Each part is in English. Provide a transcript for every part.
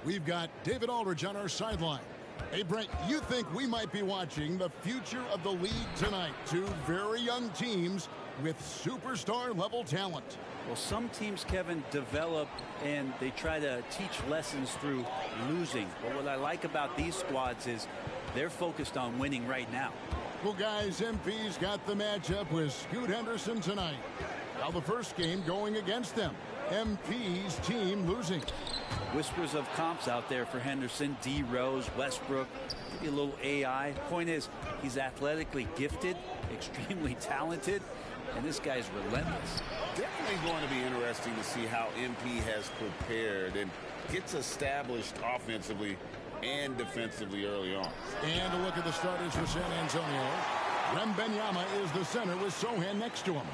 We've got David Aldridge on our sideline. Hey, Brent, you think we might be watching the future of the league tonight? Two very young teams with superstar-level talent. Well, some teams, Kevin, develop and they try to teach lessons through losing. But what I like about these squads is they're focused on winning right now. Well, guys, MP's got the matchup with Scoot Henderson tonight. Now the first game going against them. MP's team losing. Whispers of comps out there for Henderson. D. Rose, Westbrook, maybe a little AI. Point is, he's athletically gifted, extremely talented, and this guy's relentless. Definitely going to be interesting to see how MP has prepared and gets established offensively and defensively early on. And a look at the starters for San Antonio. Wembanyama is the center with Sohan next to him.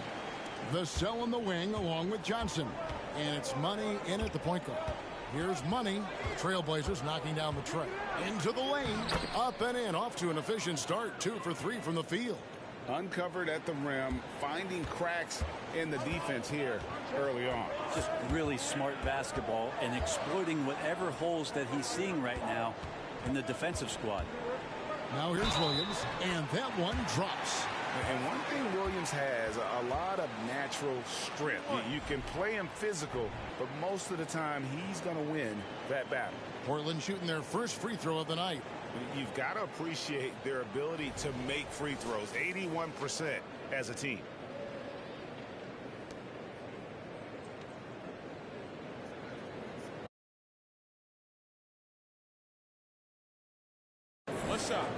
Vassell in the wing along with Johnson. And it's Money in at the point guard. Here's Money. Trailblazers knocking down the tray. Into the lane. Up and in. Off to an efficient start. 2 for 3 from the field. Uncovered at the rim. Finding cracks in the defense here early on. Just really smart basketball and exploiting whatever holes that he's seeing right now in the defensive squad. Now here's Williams. And that one drops. And one thing Williams has, a lot of natural strength. You can play him physical, but most of the time he's going to win that battle. Portland shooting their first free throw of the night. You've got to appreciate their ability to make free throws, 81% as a team. What's up?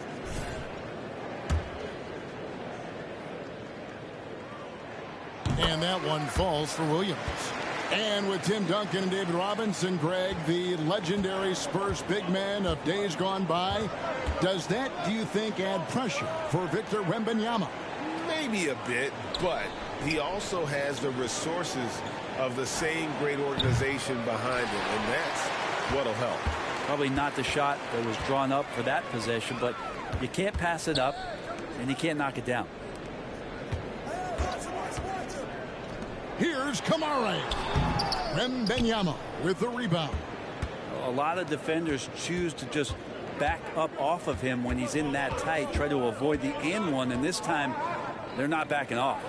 And that one falls for Williams. And with Tim Duncan and David Robinson, Greg, the legendary Spurs big man of days gone by, does that, do you think, add pressure for Victor Wembanyama? Maybe a bit, but he also has the resources of the same great organization behind him, and that's what'll help. Probably not the shot that was drawn up for that possession, but you can't pass it up, and you can't knock it down. Here's Kamara. Wembanyama with the rebound. A lot of defenders choose to just back up off of him when he's in that tight, try to avoid the and one, and this time they're not backing off.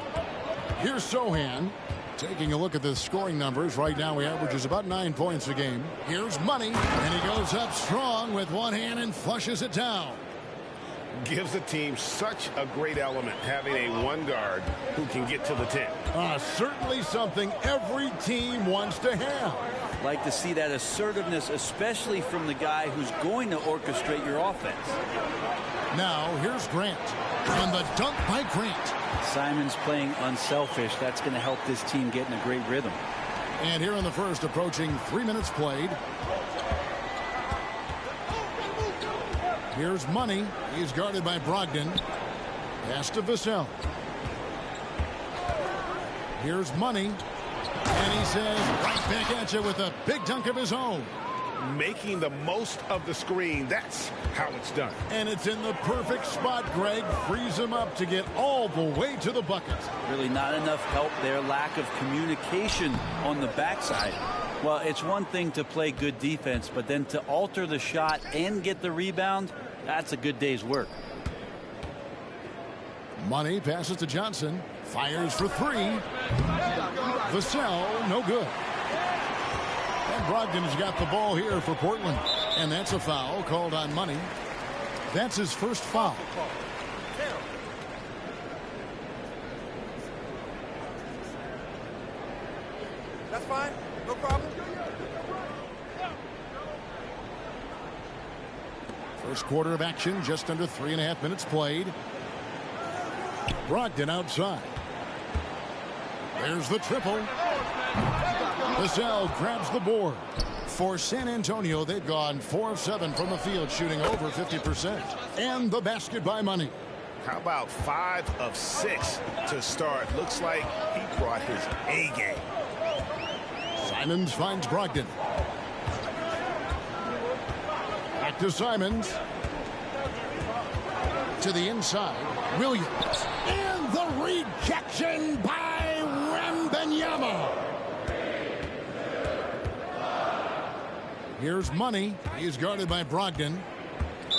Here's Sohan. Taking a look at the scoring numbers, right now he averages about 9 points a game. Here's Money, and he goes up strong with one hand and flushes it down. Gives the team such a great element, having a one guard who can get to the 10. Certainly something every team wants to have. Like to see that assertiveness, especially from the guy who's going to orchestrate your offense. Now here's Grant, and the dunk by Grant. Simon's playing unselfish. That's going to help this team get in a great rhythm. And here in the first, approaching 3 minutes played. Here's Money. He's guarded by Brogdon. Pass to Vassell. Here's Money. And he says, right back at you with a big dunk of his own. Making the most of the screen. That's how it's done. And it's in the perfect spot, Greg. Frees him up to get all the way to the bucket. Really not enough help there. Lack of communication on the backside. Well, it's one thing to play good defense, but then to alter the shot and get the rebound, that's a good day's work. Money passes to Johnson. Fires for 3. Vassell, no good. And Brogdon's got the ball here for Portland. And that's a foul called on Money. That's his first foul. That's fine. No problem. First quarter of action, just under 3.5 minutes played. Brogdon outside. There's the triple. Vassell grabs the board. For San Antonio, they've gone 4 of 7 from the field, shooting over 50%. And the basket by Money. How about 5 of 6 to start? Looks like he brought his A game. Simons finds Brogdon. Back to Simons. To the inside. Williams. And the rejection by Wembanyama. Here's Money. He's guarded by Brogdon.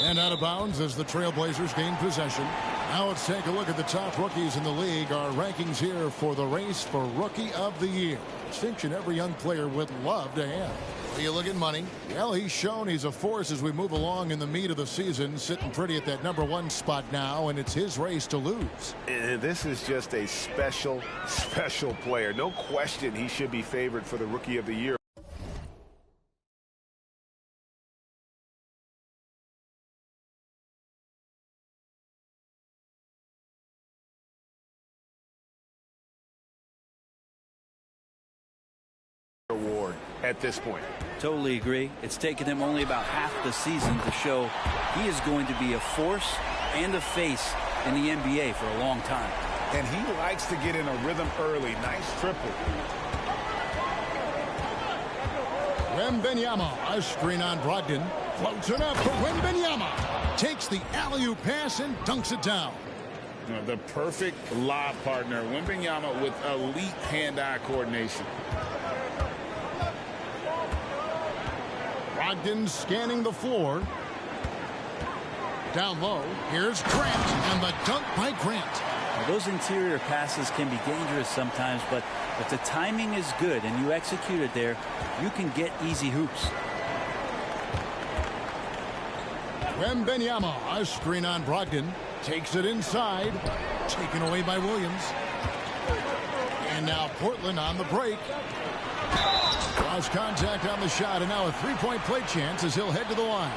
And out of bounds as the Trailblazers gain possession. Now let's take a look at the top rookies in the league. Our rankings here for the race for Rookie of the Year. Distinction every young player would love to have. Well, you look at Money. Well, he's shown he's a force as we move along in the meat of the season. Sitting pretty at that #1 spot now, and it's his race to lose. And this is just a special player. No question he should be favored for the Rookie of the Year. Award at this point. Totally agree. It's taken him only about half the season to show he is going to be a force and a face in the NBA for a long time. And he likes to get in a rhythm early. Nice triple. Wembanyama, a screen on Brogdon. Floats it up for Wembanyama. Takes the alley-oop pass and dunks it down. The perfect lob partner. Wembanyama with elite hand-eye coordination. Brogdon scanning the floor. Down low. Here's Grant, and the dunk by Grant. Now, those interior passes can be dangerous sometimes, but if the timing is good and you execute it there, you can get easy hoops. Wembanyama, a screen on Brogdon. Takes it inside. Taken away by Williams. And now Portland on the break. Draws contact on the shot, and now a three-point play chance as he'll head to the line.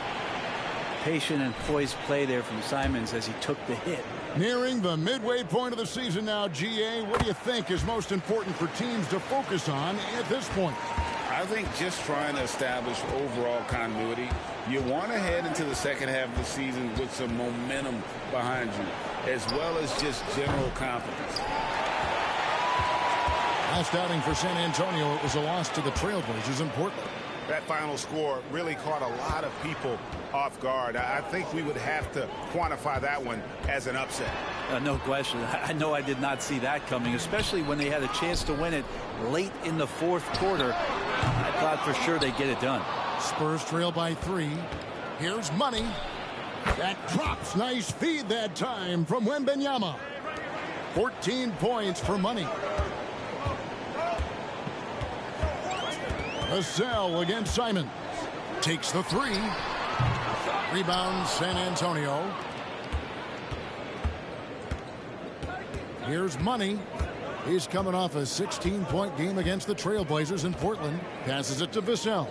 Patient and poised play there from Simons as he took the hit. Nearing the midway point of the season now, GA. What do you think is most important for teams to focus on at this point? I think just trying to establish overall continuity. You want to head into the second half of the season with some momentum behind you, as well as just general confidence. Last outing for San Antonio, it was a loss to the Trailblazers in Portland. That final score really caught a lot of people off guard. I think we would have to quantify that one as an upset. No question. I know I did not see that coming, especially when they had a chance to win it late in the fourth quarter. I thought for sure they'd get it done. Spurs trail by 3. Here's Money. That drops. Nice feed that time from Wembanyama. 14 points for Money. Vassell against Simon. Takes the 3. Rebound San Antonio. Here's Money. He's coming off a 16-point game against the Trailblazers in Portland. Passes it to Vassell.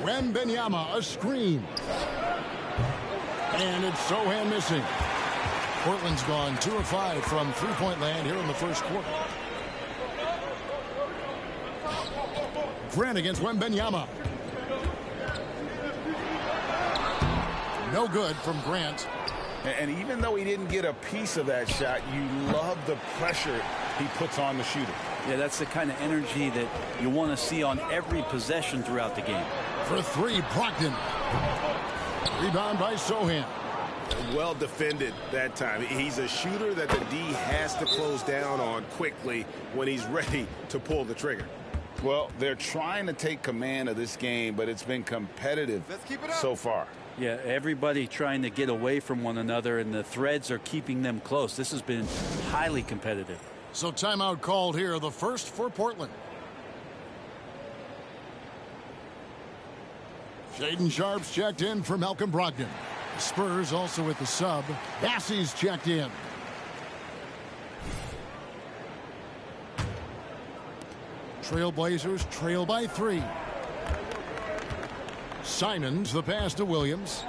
Wembanyama, a screen. And it's Sohan missing. Portland's gone 2 of 5 from three-point land here in the first quarter. Grant against Wembanyama. No good from Grant. And even though he didn't get a piece of that shot, you love the pressure he puts on the shooter. Yeah, that's the kind of energy that you want to see on every possession throughout the game. For 3, Brogdon. Rebound by Sohan. Well defended that time. He's a shooter that the D has to close down on quickly when he's ready to pull the trigger. Well, they're trying to take command of this game, but it's been competitive so far. Yeah, everybody trying to get away from one another, and the threads are keeping them close. This has been highly competitive. So timeout called here, the first for Portland. Shaden Sharp's checked in for Malcolm Brogdon. The Spurs also with the sub. Bassey's checked in. Trailblazers trail by 3. Simons, the pass to Williams.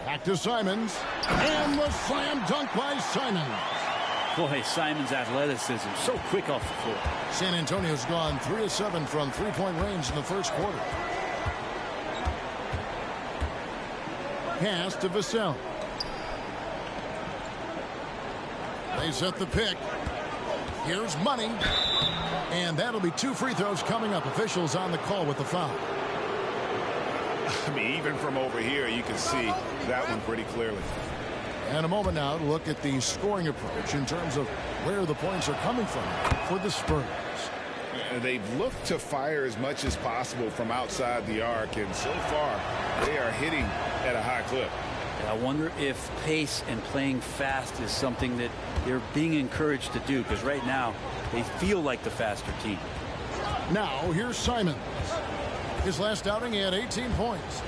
Back to Simons. And the slam dunk by Simons. Boy, Simons' athleticism, so quick off the floor. San Antonio's gone 3 of 7 from three-point range in the first quarter. Pass to Vassell. They set the pick. Here's Money. And that'll be 2 free throws coming up. Officials on the call with the foul. I mean, even from over here, you can see that one pretty clearly. And a moment now to look at the scoring approach in terms of where the points are coming from for the Spurs. They've looked to fire as much as possible from outside the arc, and so far they are hitting at a high clip. And I wonder if pace and playing fast is something that they're being encouraged to do, because right now they feel like the faster team. Now here's Simons. His last outing, he had 18 points.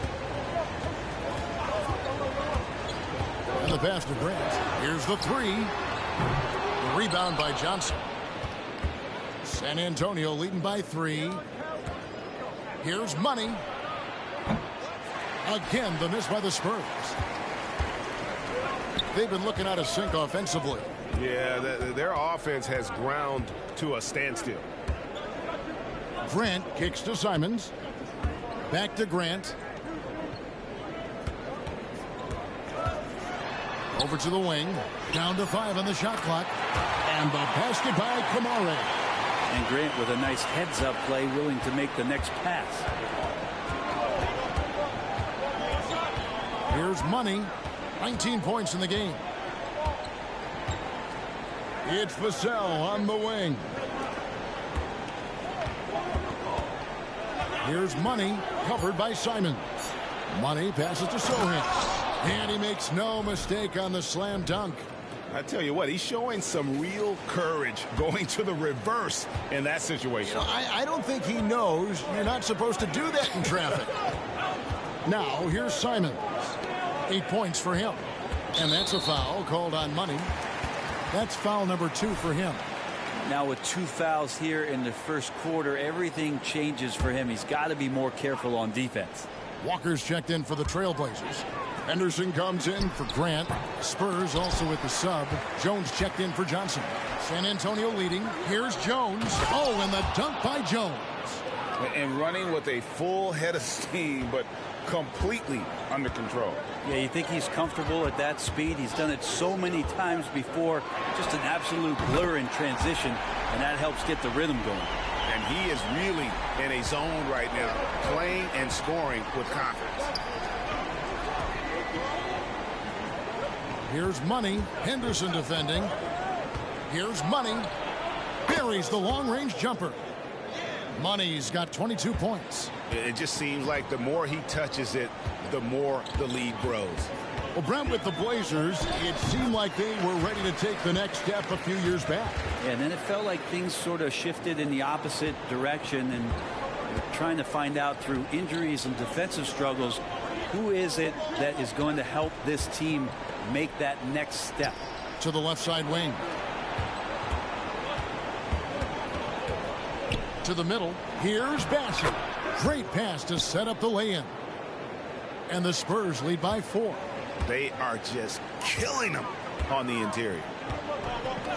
And the pass to Grant. Here's the three. The rebound by Johnson. San Antonio leading by 3. Here's Money. Again, the miss by the Spurs. They've been looking out of sync offensively. Yeah, their offense has ground to a standstill. Grant kicks to Simons. Back to Grant. Over to the wing. Down to 5 on the shot clock. And the basket by Kamara. And Grant with a nice heads-up play, willing to make the next pass. Here's Money. 19 points in the game. It's Vassell on the wing. Here's Money, covered by Simons. Money passes to Sohan. And he makes no mistake on the slam dunk. I tell you what, he's showing some real courage going to the reverse in that situation. I don't think he knows you're not supposed to do that in traffic. Now, here's Simons. 8 points for him. And that's a foul called on Money. That's foul number 2 for him. Now with 2 fouls here in the first quarter, everything changes for him. He's got to be more careful on defense. Walker's checked in for the Trailblazers. Henderson comes in for Grant. Spurs also with the sub. Jones checked in for Johnson. San Antonio leading. Here's Jones. Oh, and the dunk by Jones. And running with a full head of steam, but completely under control. Yeah, you think he's comfortable at that speed? He's done it so many times before. Just an absolute blur in transition, and that helps get the rhythm going. And he is really in a zone right now, playing and scoring with confidence. Here's Money. Henderson defending. Here's Money. Buries the long-range jumper. Money's got 22 points. It just seems like the more he touches it, the more the lead grows. Well, Brent, with the Blazers, it seemed like they were ready to take the next step a few years back. Yeah, and then it felt like things sort of shifted in the opposite direction, and trying to find out through injuries and defensive struggles, who is it that is going to help this team make that next step? To the left side wing. To the middle. Here's Bassett. Great pass to set up the lay-in. And the Spurs lead by 4. They are just killing them on the interior.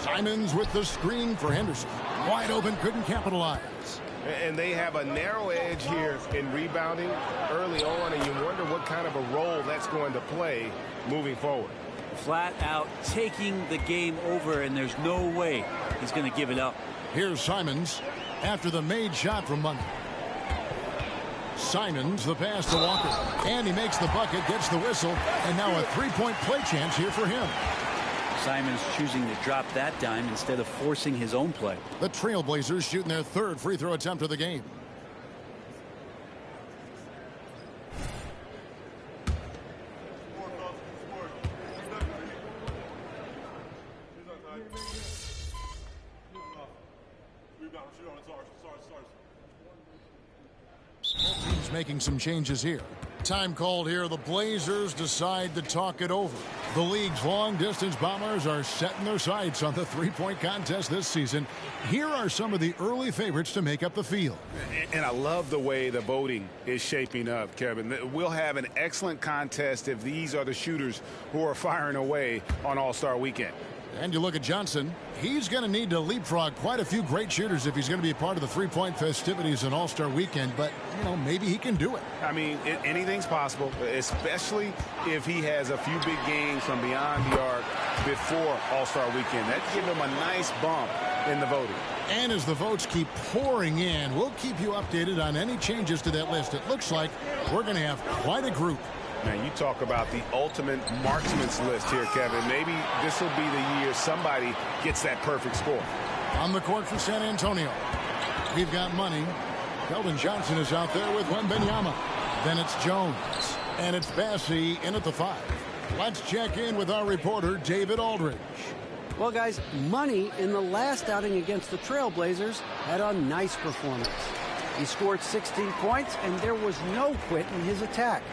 Simons with the screen for Henderson. Wide open, couldn't capitalize. And they have a narrow edge here in rebounding early on, and you wonder what kind of a role that's going to play moving forward. Flat out taking the game over, and there's no way he's going to give it up. Here's Simons after the made shot from Money. Simons, the pass to Walker. And he makes the bucket, gets the whistle, and now a three-point play chance here for him. Simons choosing to drop that dime instead of forcing his own play. The Trailblazers shooting their 3rd free throw attempt of the game. Team's making some changes here. Time called here. The Blazers decide to talk it over. The league's long-distance bombers are setting their sights on the three-point contest this season. Here are some of the early favorites to make up the field. And I love the way the voting is shaping up, Kevin. We'll have an excellent contest if these are the shooters who are firing away on All-Star Weekend. And you look at Johnson. He's going to need to leapfrog quite a few great shooters if he's going to be a part of the three-point festivities in All-Star Weekend. But, you know, maybe he can do it. I mean, anything's possible, especially if he has a few big games from beyond the arc before All-Star Weekend. That'd give him a nice bump in the voting. And as the votes keep pouring in, we'll keep you updated on any changes to that list. It looks like we're going to have quite a group. Man, you talk about the ultimate marksman's list here, Kevin. Maybe this will be the year somebody gets that perfect score. On the court for San Antonio. We've got Money. Keldon Johnson is out there with Wembanyama. Then it's Jones. And it's Bassey in at the 5. Let's check in with our reporter, David Aldridge. Well, guys, Money in the last outing against the Trailblazers had a nice performance. He scored 16 points, and there was no quit in his attack.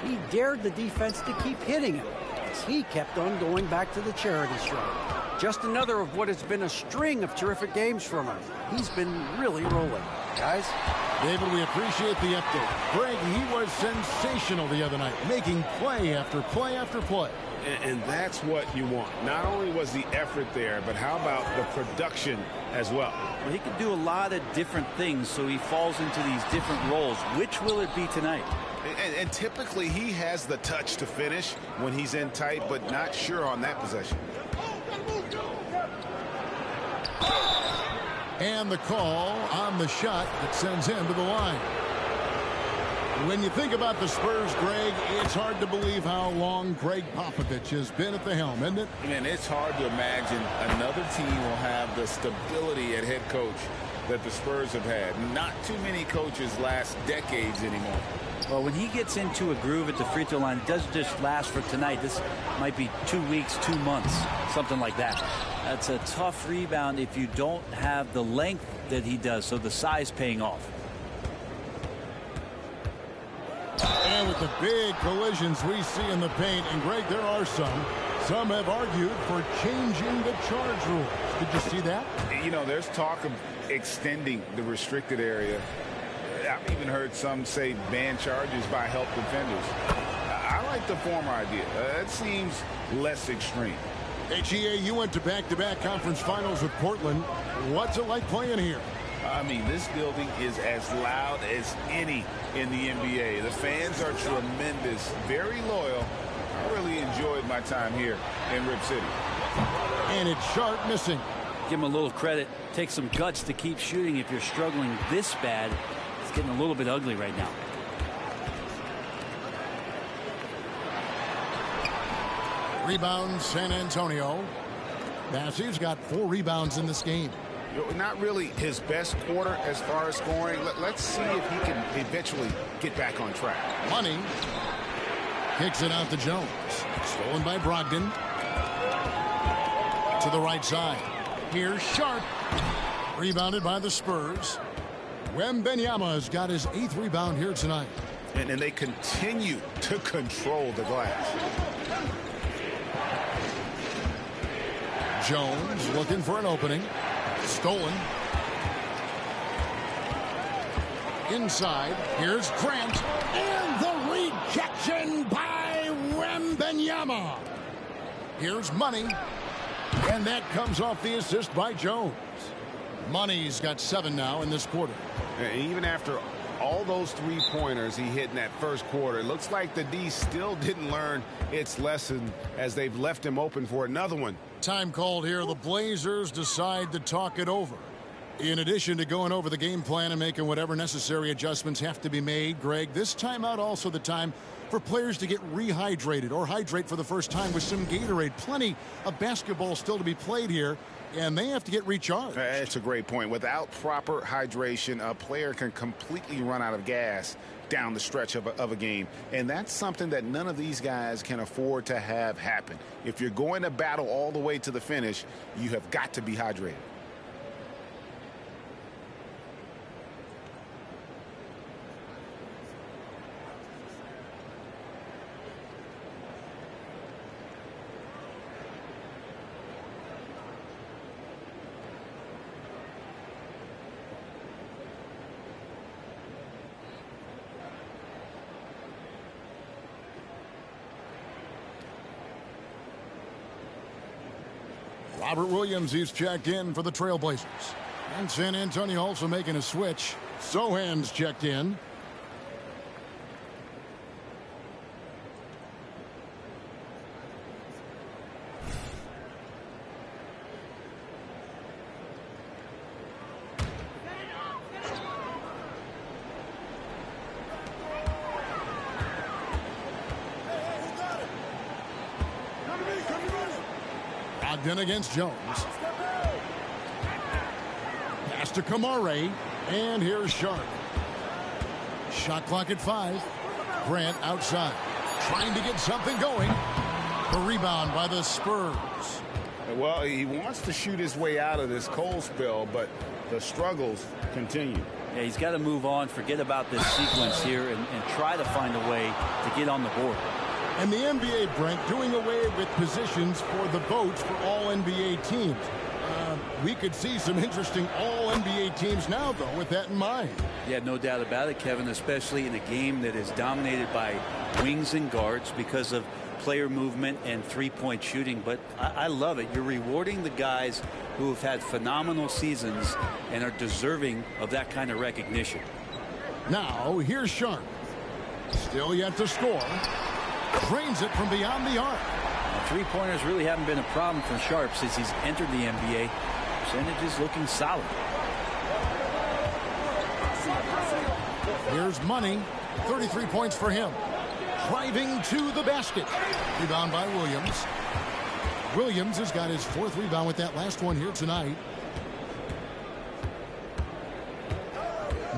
He dared the defense to keep hitting him as he kept on going back to the charity stripe. Just another of what has been a string of terrific games from him. He's been really rolling. Guys? David, we appreciate the update. Greg, he was sensational the other night, making play after play after play. And that's what you want. Not only was the effort there, but how about the production as well? Well, he can do a lot of different things, so he falls into these different roles. Which will it be tonight? And typically he has the touch to finish when he's in tight, but not sure on that possession. And the call on the shot that sends him to the line. When you think about the Spurs, Greg, it's hard to believe how long Greg Popovich has been at the helm, isn't it? Man, it's hard to imagine another team will have the stability at head coach that the Spurs have had. Not too many coaches last decades anymore. Well, when he gets into a groove at the free throw line, it doesn't just last for tonight. This might be 2 weeks, 2 months, something like that. That's a tough rebound if you don't have the length that he does, so the size paying off. And with the big collisions we see in the paint, and Greg, there are some. Some have argued for changing the charge rules. Did you see that? You know, there's talk of extending the restricted area. I've even heard some say ban charges by help defenders. I like the former idea. It seems less extreme. HEA, you went to back-to-back conference finals with Portland. What's it like playing here? I mean, this building is as loud as any in the NBA. The fans are tremendous, very loyal. I really enjoyed my time here in Rip City. And it's Sharp missing. Give him a little credit. Take some guts to keep shooting if you're struggling this bad. It's getting a little bit ugly right now. Rebound, San Antonio. Bassey's got 4 rebounds in this game. Not really his best quarter as far as scoring. Let's see if he can eventually get back on track. Money kicks it out to Jones. Stolen by Brogdon. To the right side. Here's Sharp. Rebounded by the Spurs. Wembanyama has got his 8th rebound here tonight. And they continue to control the glass. Jones looking for an opening. Stolen. Inside. Here's Grant. And the rejection by Wembanyama. Here's Money. And that comes off the assist by Jones. Money's got 7 now in this quarter. Even after all those 3-pointers he hit in that first quarter, it looks like the D still didn't learn its lesson as they've left him open for another one. Time called here. The Blazers decide to talk it over. In addition to going over the game plan and making whatever necessary adjustments have to be made, Greg, this timeout also the time for players to get rehydrated or hydrate for the first time with some Gatorade. Plenty of basketball still to be played here, and they have to get recharged. That's a great point. Without proper hydration, a player can completely run out of gas down the stretch of a game. And that's something that none of these guys can afford to have happen. If you're going to battle all the way to the finish, you have got to be hydrated. Robert Williams, he's checked in for the Trailblazers. And San Antonio also making a switch. Sohan's checked in. Ogden against Jones. Pass to Kamare. And here's Sharp. Shot clock at 5. Grant outside. Trying to get something going. A rebound by the Spurs. Well, he wants to shoot his way out of this cold spell, but the struggles continue. Yeah, he's got to move on, forget about this sequence here, and try to find a way to get on the board. And the NBA, Brent, doing away with positions for the votes for all NBA teams. We could see some interesting all-NBA teams now, though, with that in mind. Yeah, no doubt about it, Kevin, especially in a game that is dominated by wings and guards because of player movement and three-point shooting. But I love it. You're rewarding the guys who have had phenomenal seasons and are deserving of that kind of recognition. Now, here's Sharp. Still yet to score. Drains it from beyond the arc. Three-pointers really haven't been a problem for Sharp since he's entered the NBA. Percentage is looking solid. Here's Money. 33 points for him. Driving to the basket. Rebound by Williams. Williams has got his 4th rebound with that last one here tonight.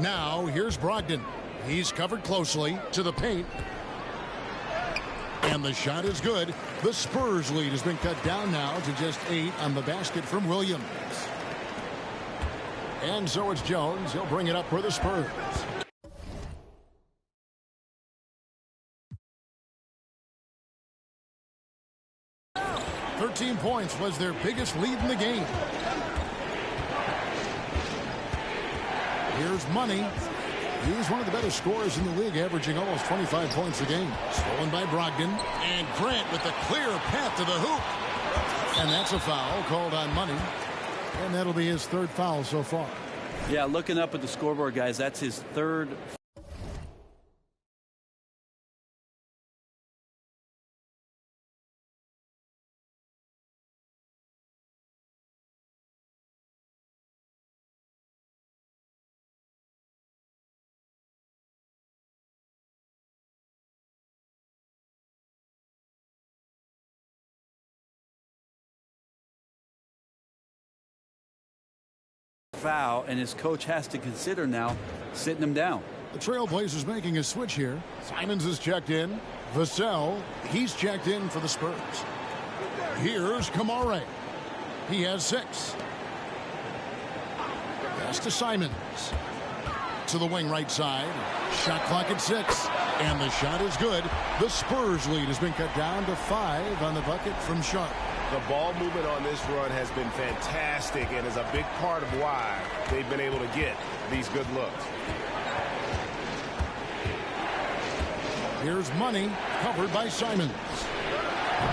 Now here's Brogdon. He's covered closely to the paint. And the shot is good. The Spurs lead has been cut down now to just 8 on the basket from Williams. And so it's Jones. He'll bring it up for the Spurs. $13 points was their biggest lead in the game. Here's Money. He's one of the better scorers in the league, averaging almost 25 points a game. Stolen by Brogdon. And Grant with a clear path to the hoop. And that's a foul called on Money. And that'll be his 3rd foul so far. Yeah, looking up at the scoreboard, guys, that's his 3rd. Foul, and his coach has to consider now sitting him down. The Trailblazers making a switch here. Simons is checked in. Vassell, he's checked in for the Spurs. Here's Kamare. He has 6. Pass to Simons. To the wing right side. Shot clock at 6. And the shot is good. The Spurs lead has been cut down to 5 on the bucket from Sharp. The ball movement on this run has been fantastic and is a big part of why they've been able to get these good looks. Here's Money, covered by Simons.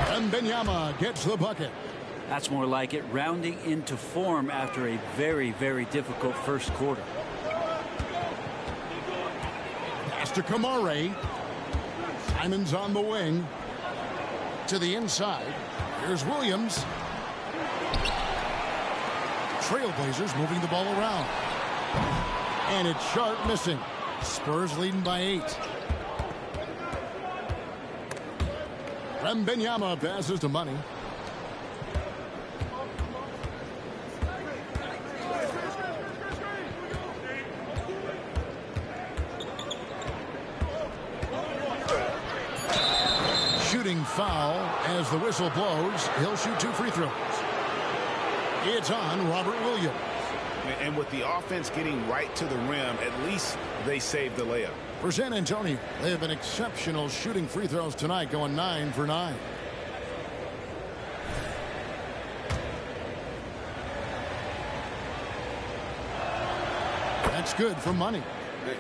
And Wembanyama gets the bucket. That's more like it, rounding into form after a very, very difficult first quarter. Pass to Kamare. Simons on the wing. To the inside. Here's Williams. Trailblazers moving the ball around. And it's Sharp missing. Spurs leading by 8. Wembanyama passes to Money. Shooting foul as the whistle blows. He'll shoot 2 free throws. It's on Robert Williams. And with the offense getting right to the rim, at least they saved the layup. For San Antonio, they have been exceptional shooting free throws tonight, going 9 for 9. That's good for Money.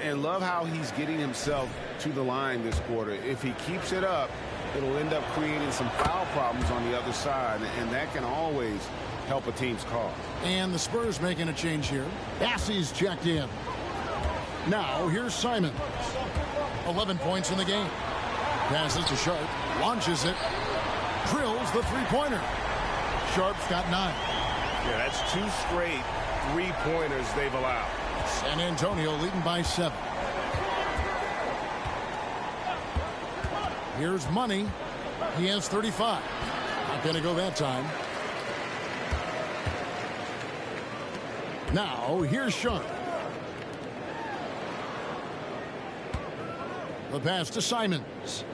And love how he's getting himself to the line this quarter. If he keeps it up, it'll end up creating some foul problems on the other side, and that can always help a team's cause. And the Spurs making a change here. Bassey's checked in. Now here's Simons. 11 points in the game. Passes to Sharp. Launches it. Drills the three-pointer. Sharp's got 9. Yeah, that's 2 straight three-pointers they've allowed. San Antonio leading by 7. Here's Money. He has 35. Not going to go that time. Now, here's Sharp. The pass to Simons.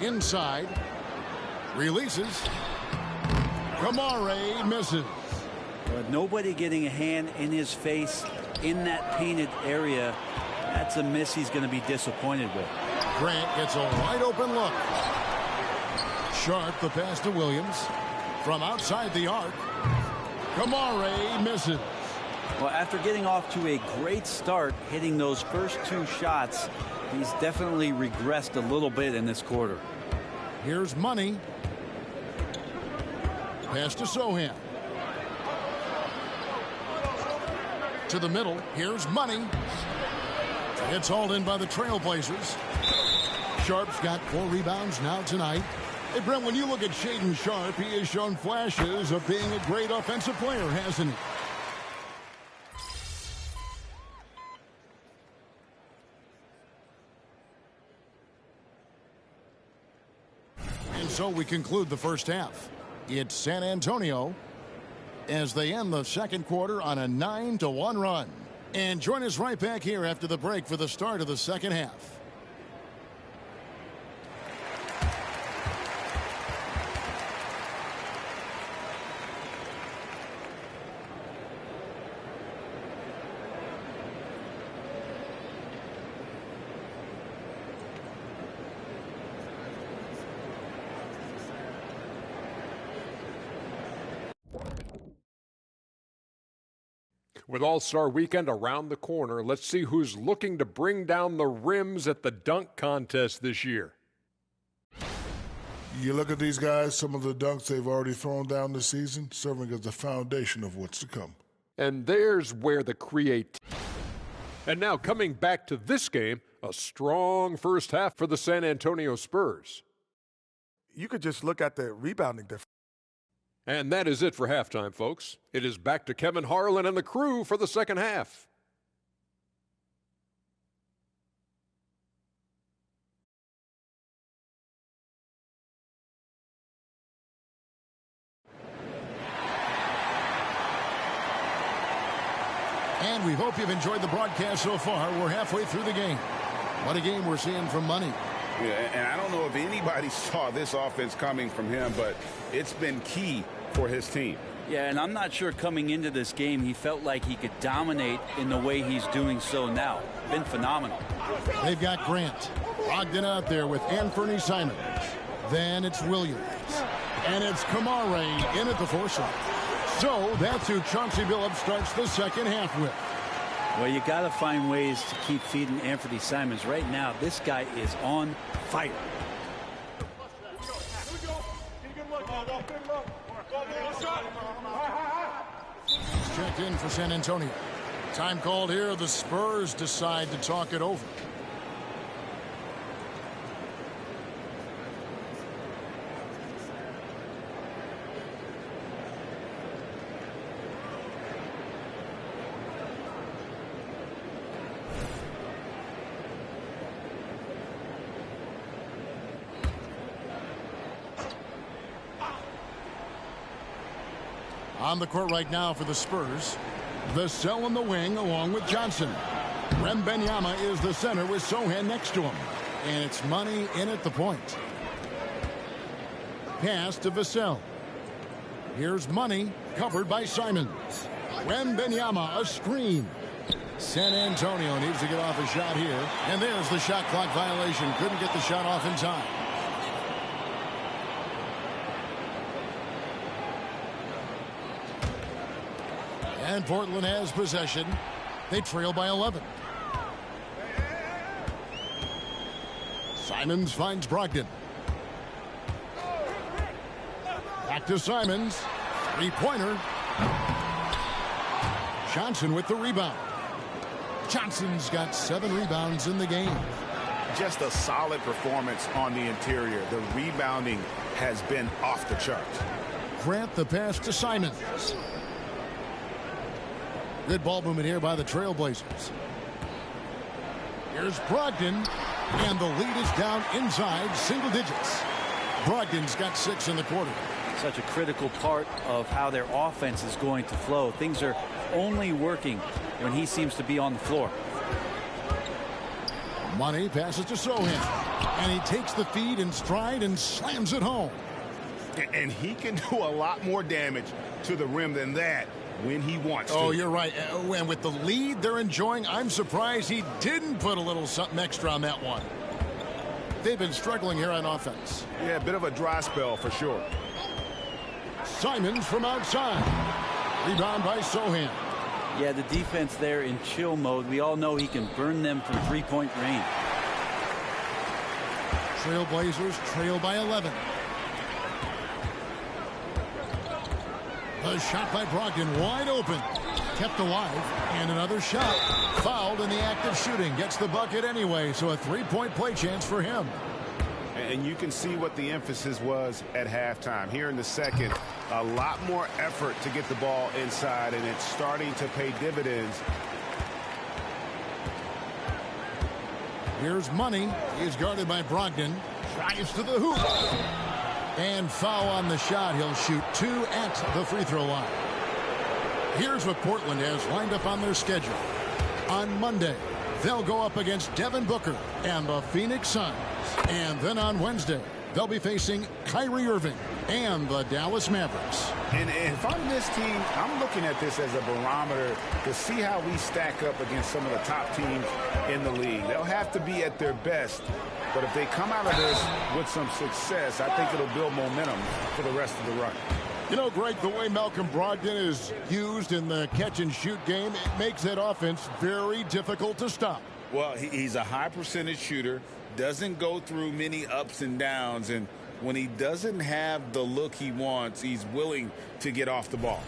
Inside. Releases. Kamare misses. Nobody getting a hand in his face in that painted area. That's a miss he's going to be disappointed with. Grant gets a wide open look. Sharp the pass to Williams. From outside the arc. Kamare misses. Well, after getting off to a great start, hitting those first two shots, he's definitely regressed a little bit in this quarter. Here's Money. Pass to Sohan. To the middle. Here's Money. It's hauled in by the Trailblazers. Sharp's got 4 rebounds now tonight. Hey, Brent, when you look at Shaedon Sharp, he has shown flashes of being a great offensive player, hasn't he? And so we conclude the first half. It's San Antonio as they end the second quarter on a 9-1 run. And join us right back here after the break for the start of the second half. With All-Star Weekend around the corner, let's see who's looking to bring down the rims at the dunk contest this year. You look at these guys, some of the dunks they've already thrown down this season, serving as the foundation of what's to come. And there's where the And now coming back to this game, a strong first half for the San Antonio Spurs. You could just look at the rebounding difference. And that is it for halftime, folks. It is back to Kevin Harlan and the crew for the second half. And we hope you've enjoyed the broadcast so far. We're halfway through the game. What a game we're seeing from Money. Yeah, and I don't know if anybody saw this offense coming from him, but it's been key for his team. Yeah, and I'm not sure coming into this game he felt like he could dominate in the way he's doing so now. Been phenomenal. They've got Grant. Ogden out there with Anthony Simons. Then it's Williams. And it's Kamare in at the foresight. So that's who Chauncey Billups starts the second half with. Well, you got to find ways to keep feeding Anthony Simons. Right now, this guy is on fire. Checked in for San Antonio. Time called here. The Spurs decide to talk it over. On the court right now for the Spurs. Vassell in the wing along with Johnson. Wembanyama is the center with Sohan next to him. And it's Money in at the point. Pass to Vassell. Here's Money covered by Simons. Wembanyama a screen. San Antonio needs to get off a shot here. And there's the shot clock violation. Couldn't get the shot off in time. And Portland has possession. They trail by 11. Simons finds Brogdon. Back to Simons. Three-pointer. Johnson with the rebound. Johnson's got 7 rebounds in the game. Just a solid performance on the interior. The rebounding has been off the charts. Grant the pass to Simons. Good ball movement here by the Trailblazers. Here's Brogdon, and the lead is down inside single digits. Brogdon's got 6 in the quarter. Such a critical part of how their offense is going to flow. Things are only working when he seems to be on the floor. Money passes to Sohan. And he takes the feed in stride and slams it home. And he can do a lot more damage to the rim than that when he wants to. Oh, you're right. And with the lead they're enjoying, I'm surprised he didn't put a little something extra on that one. They've been struggling here on offense. Yeah, a bit of a dry spell for sure. Simons from outside. Rebound by Sohan. Yeah, the defense there in chill mode. We all know he can burn them from three-point range. Trailblazers trail by 11. The shot by Brogdon wide open. Kept alive. And another shot. Fouled in the act of shooting. Gets the bucket anyway. So a three-point play chance for him. And you can see what the emphasis was at halftime. Here in the second, a lot more effort to get the ball inside, and it's starting to pay dividends. Here's Money. He's guarded by Brogdon. Drives to the hoop. And foul on the shot. He'll shoot 2 at the free throw line. Here's what Portland has lined up on their schedule. On Monday, they'll go up against Devin Booker and the Phoenix Suns. And then on Wednesday, they'll be facing Kyrie Irving and the Dallas Mavericks. And if I'm this team, I'm looking at this as a barometer to see how we stack up against some of the top teams in the league. They'll have to be at their best. But if they come out of this with some success, I think it'll build momentum for the rest of the run. You know, Greg, the way Malcolm Brogdon is used in the catch-and-shoot game, it makes that offense very difficult to stop. Well, he's a high percentage shooter, doesn't go through many ups and downs, and when he doesn't have the look he wants, he's willing to get off the ball.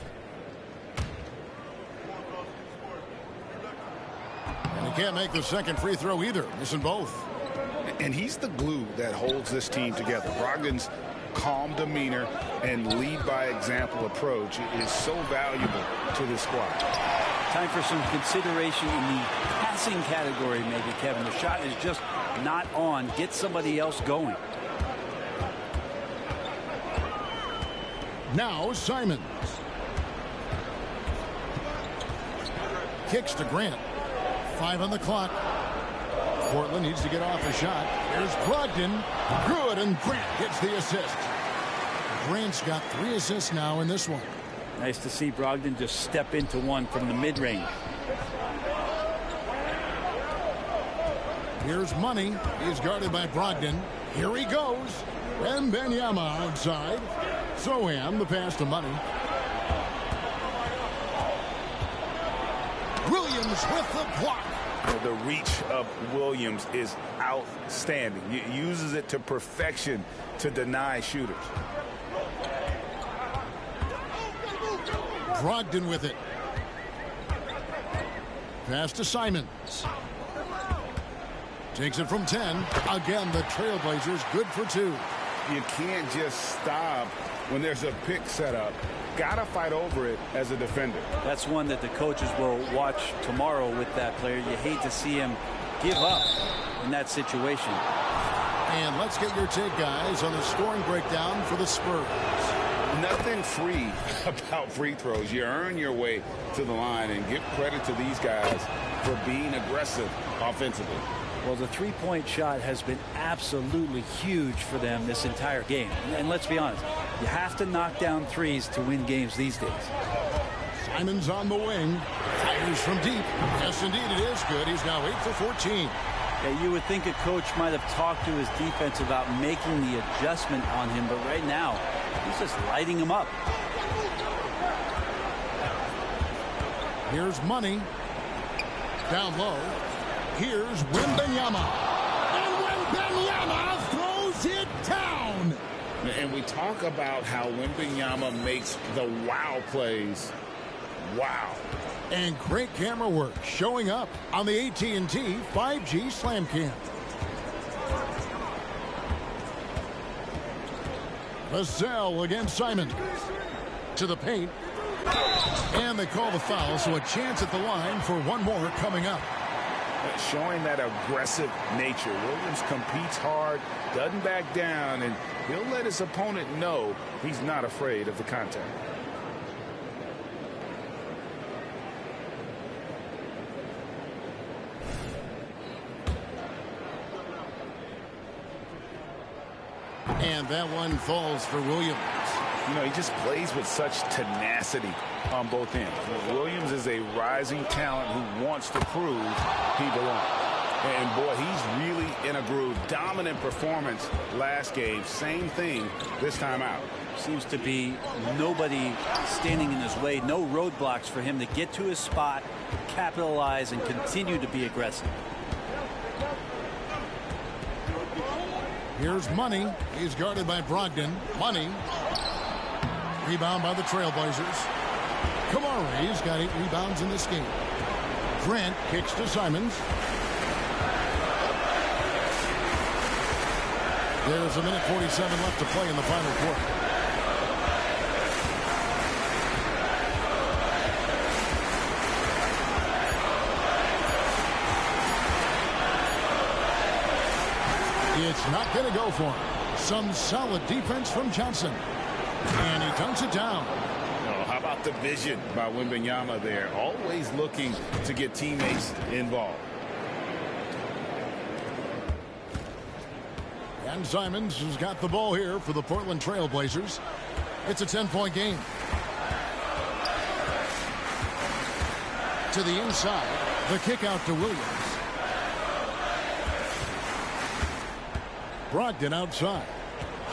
And he can't make the second free throw either, missing both. And he's the glue that holds this team together. Brogdon's calm demeanor and lead by example approach is so valuable to this squad. Time for some consideration in the passing category, maybe, Kevin. The shot is just not on. Get somebody else going. Now Simons. Kicks to Grant. 5 on the clock. Portland needs to get off a shot. Here's Brogdon. Good, and Grant gets the assist. Grant's got 3 assists now in this one. Nice to see Brogdon just step into one from the mid-range. Here's Money. He's guarded by Brogdon. Here he goes. Wembanyama outside. Sohan, the pass to Money. Williams with the block. The reach of Williams is outstanding. He uses it to perfection to deny shooters. Brogdon with it. Pass to Simons. Takes it from 10. Again, the Trailblazers good for 2. You can't just stop when there's a pick set up. Gotta fight over it as a defender. That's one that the coaches will watch tomorrow with that player. You hate to see him give up in that situation. And let's get your take, guys, on the scoring breakdown for the Spurs. Nothing free about free throws. You earn your way to the line, and give credit to these guys for being aggressive offensively. Well, the three-point shot has been absolutely huge for them this entire game. And let's be honest, you have to knock down threes to win games these days. Simons on the wing. Fires from deep. Yes, indeed, it is good. He's now 8 for 14. Yeah, you would think a coach might have talked to his defense about making the adjustment on him, but right now, he's just lighting him up. Here's Money. Down low. Here's Wembanyama. And Wembanyama throws it down. And we talk about how Wembanyama makes the wow plays. Wow. And great camera work showing up on the AT&T 5G Slam Cam. Vassell against Simons. To the paint. And they call the foul, so a chance at the line for one more coming up. Showing that aggressive nature. Williams competes hard, doesn't back down, and he'll let his opponent know he's not afraid of the contact. And that one falls for Williams. You know, he just plays with such tenacity on both ends. Williams is a rising talent who wants to prove he belongs. And, boy, he's really in a groove. Dominant performance last game. Same thing this time out. Seems to be nobody standing in his way. No roadblocks for him to get to his spot, capitalize, and continue to be aggressive. Here's Money. He's guarded by Brogdon. Money. Rebound by the Trailblazers. Kamari's got 8 rebounds in this game. Grant kicks to Simons. There's a minute 47 left to play in the final quarter. It's not going to go for him. Some solid defense from Johnson. And he dunks it down. Oh, how about the vision by Wembanyama there? Always looking to get teammates involved. And Simons has got the ball here for the Portland Trailblazers. It's a 10-point game. To the inside. The kick out to Williams. Brogdon outside.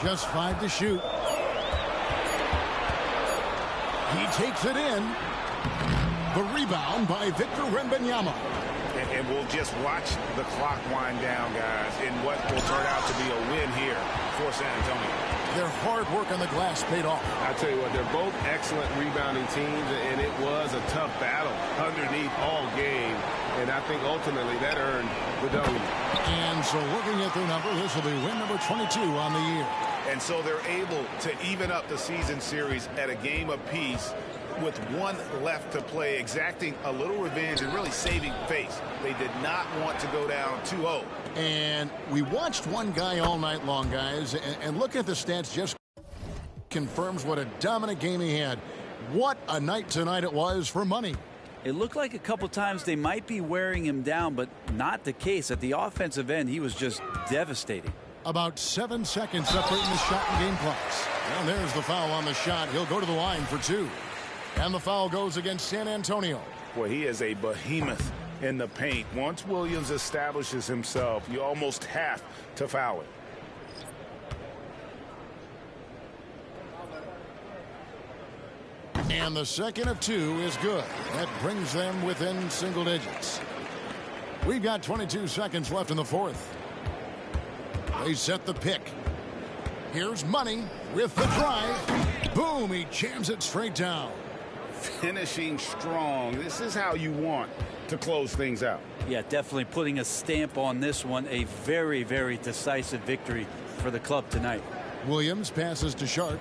Just 5 to shoot. He takes it in. The rebound by Victor Wembanyama. And we'll just watch the clock wind down, guys, in what will turn out to be a win here for San Antonio. Their hard work on the glass paid off. I tell you what, they're both excellent rebounding teams, and it was a tough battle underneath all game. And I think ultimately that earned the W. And so looking at their number, this will be win number 22 on the year. And so they're able to even up the season series at a game apiece with 1 left to play, exacting a little revenge and really saving face. They did not want to go down 2-0. And we watched one guy all night long, guys, and look at the stats, just confirms what a dominant game he had. What a night tonight it was for Money. It looked like a couple times they might be wearing him down, but not the case. At the offensive end, he was just devastating. About 7 seconds separating the shot and game clocks. And there's the foul on the shot. He'll go to the line for 2. And the foul goes against San Antonio. Boy, he is a behemoth in the paint. Once Williams establishes himself, you almost have to foul it. And the second of 2 is good. That brings them within single digits. We've got 22 seconds left in the fourth. They set the pick. Here's Money with the drive. Boom, he jams it straight down. Finishing strong. This is how you want to close things out. Yeah, definitely putting a stamp on this one. A very, very decisive victory for the club tonight. Williams passes to Sharp.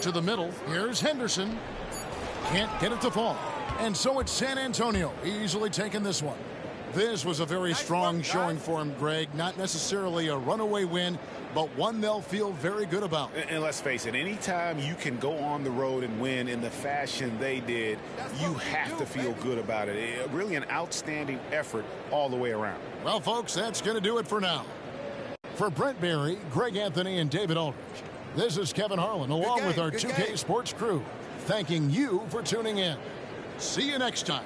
To the middle. Here's Henderson. Can't get it to fall. And so it's San Antonio easily taking this one. This was a very strong showing for him, Greg. Not necessarily a runaway win, but one they'll feel very good about. And let's face it, anytime you can go on the road and win in the fashion they did, you have to feel good about it. Really an outstanding effort all the way around. Well, folks, that's going to do it for now. For Brent Berry, Greg Anthony, and David Aldridge, this is Kevin Harlan, along with our 2K Sports crew, thanking you for tuning in. See you next time.